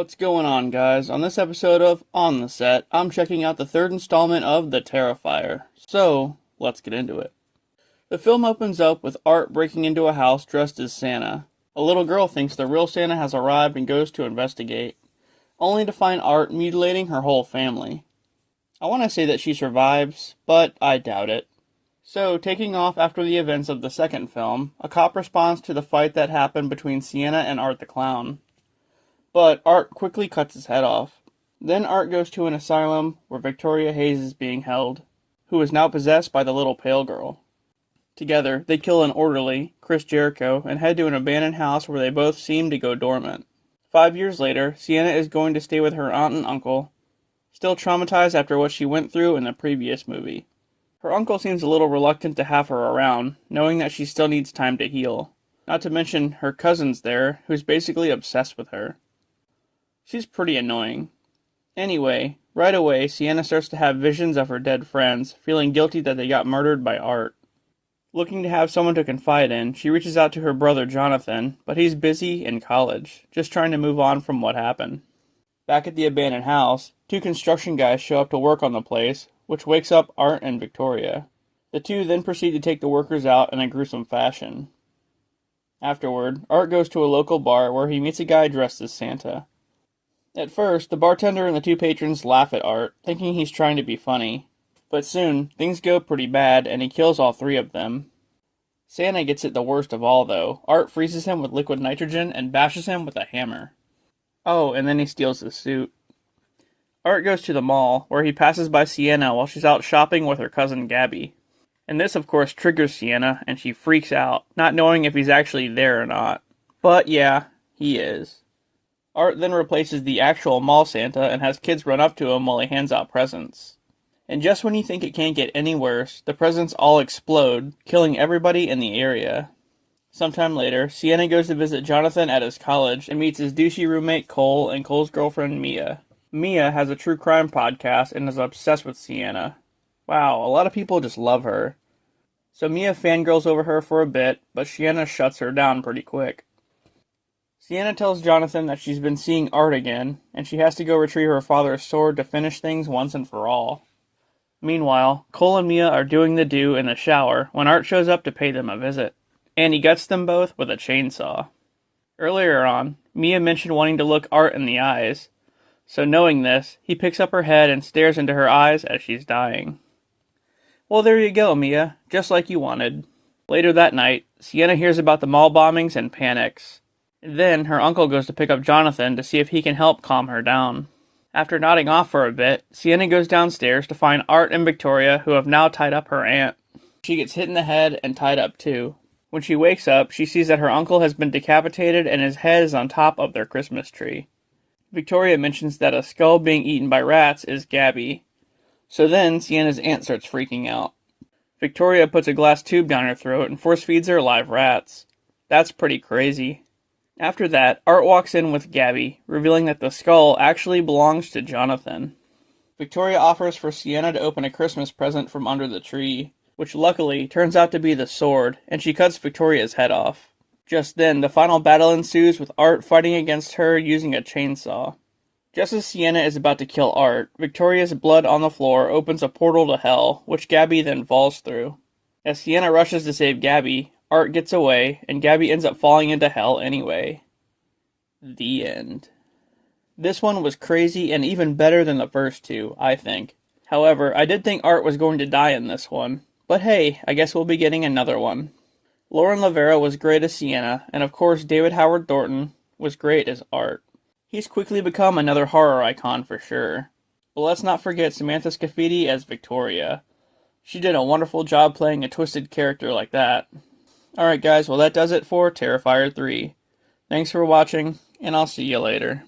What's going on, guys? On this episode of On the Set, I'm checking out the third installment of The Terrifier. So, let's get into it. The film opens up with Art breaking into a house dressed as Santa. A little girl thinks the real Santa has arrived and goes to investigate, only to find Art mutilating her whole family. I want to say that she survives, but I doubt it. So, taking off after the events of the second film, a cop responds to the fight that happened between Sienna and Art the Clown. But Art quickly cuts his head off. Then Art goes to an asylum where Victoria Hayes is being held, who is now possessed by the little pale girl. Together, they kill an orderly, Chris Jericho, and head to an abandoned house where they both seem to go dormant. 5 years later, Sienna is going to stay with her aunt and uncle, still traumatized after what she went through in the previous movie. Her uncle seems a little reluctant to have her around, knowing that she still needs time to heal. Not to mention her cousin's there, who's basically obsessed with her. She's pretty annoying. Anyway, right away, Sienna starts to have visions of her dead friends, feeling guilty that they got murdered by Art. Looking to have someone to confide in, she reaches out to her brother Jonathan, but he's busy in college, just trying to move on from what happened. Back at the abandoned house, two construction guys show up to work on the place, which wakes up Art and Victoria. The two then proceed to take the workers out in a gruesome fashion. Afterward, Art goes to a local bar where he meets a guy dressed as Santa. At first, the bartender and the two patrons laugh at Art, thinking he's trying to be funny. But soon, things go pretty bad, and he kills all three of them. Santa gets it the worst of all, though. Art freezes him with liquid nitrogen and bashes him with a hammer. Oh, and then he steals his suit. Art goes to the mall, where he passes by Sienna while she's out shopping with her cousin Gabby. And this, of course, triggers Sienna, and she freaks out, not knowing if he's actually there or not. But yeah, he is. Art then replaces the actual mall Santa and has kids run up to him while he hands out presents. And just when you think it can't get any worse, the presents all explode, killing everybody in the area. Sometime later, Sienna goes to visit Jonathan at his college and meets his douchey roommate Cole and Cole's girlfriend Mia. Mia has a true crime podcast and is obsessed with Sienna. Wow, a lot of people just love her. So Mia fangirls over her for a bit, but Sienna shuts her down pretty quick. Sienna tells Jonathan that she's been seeing Art again, and she has to go retrieve her father's sword to finish things once and for all. Meanwhile, Cole and Mia are doing the do in the shower when Art shows up to pay them a visit, and he guts them both with a chainsaw. Earlier on, Mia mentioned wanting to look Art in the eyes, so knowing this, he picks up her head and stares into her eyes as she's dying. Well, there you go, Mia, just like you wanted. Later that night, Sienna hears about the mall bombings and panics. Then, her uncle goes to pick up Jonathan to see if he can help calm her down. After nodding off for a bit, Sienna goes downstairs to find Art and Victoria, who have now tied up her aunt. She gets hit in the head and tied up too. When she wakes up, she sees that her uncle has been decapitated and his head is on top of their Christmas tree. Victoria mentions that a skull being eaten by rats is Gabby. So then, Sienna's aunt starts freaking out. Victoria puts a glass tube down her throat and force feeds her live rats. That's pretty crazy. After that, Art walks in with Gabby, revealing that the skull actually belongs to Jonathan. Victoria offers for Sienna to open a Christmas present from under the tree, which luckily turns out to be the sword, and she cuts Victoria's head off. Just then, the final battle ensues with Art fighting against her using a chainsaw. Just as Sienna is about to kill Art, Victoria's blood on the floor opens a portal to hell, which Gabby then falls through. As Sienna rushes to save Gabby, Art gets away, and Gabby ends up falling into hell anyway. The end. This one was crazy and even better than the first two, I think. However, I did think Art was going to die in this one. But hey, I guess we'll be getting another one. Lauren Lavera was great as Sienna, and of course David Howard Thornton was great as Art. He's quickly become another horror icon for sure. But let's not forget Samantha Scafidi as Victoria. She did a wonderful job playing a twisted character like that. Alright guys, well that does it for Terrifier 3. Thanks for watching, and I'll see you later.